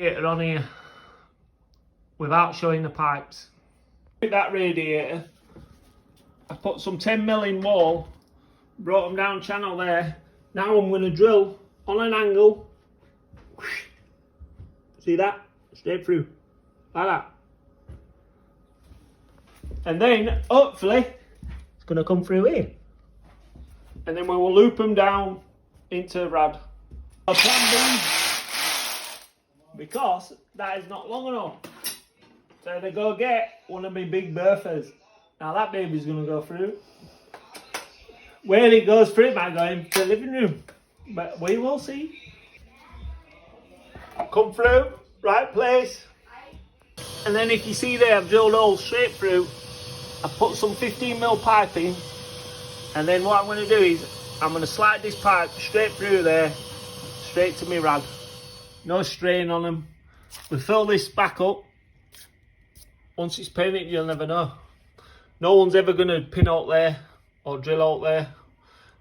Radiator on here without showing the pipes. With that radiator, I put some 10mm in wall, brought them down channel there. Now I'm going to drill on an angle. See that? Straight through. Like that. And then, hopefully, it's going to come through here. And then we will loop them down into rad. A plan B, because that is not long enough. So they go get one of my big berthas. Now that baby's going to go through. Where it goes through, it might go into the living room. But we will see. Come through, right place. And then if you see there, I've drilled holes straight through. I've put some 15mm pipe in. And then what I'm going to do is, I'm going to slide this pipe straight through there, straight to my rad. No strain on them. We fill this back up. Once it's painted, you'll never know. No one's ever going to pin out there or drill out there.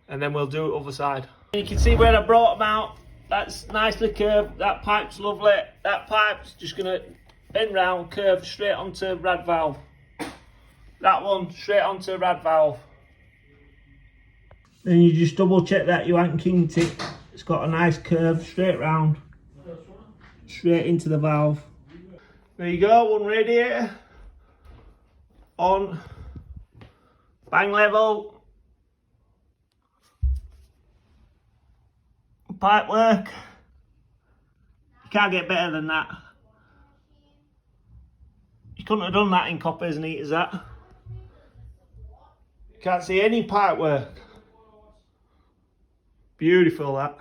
And then we'll do it other side. You can see where I brought them out. That's nicely curved. That pipe's lovely. That pipe's just going to bend round, curve straight onto rad valve. That one straight onto rad valve. Then you just double check that you ain't kinked it. It's got a nice curve straight round. Straight into the valve. There you go, one radiator. On. Bang level. Pipe work. You can't get better than that. You couldn't have done that in copper as neat as that. You can't see any pipe work. Beautiful that.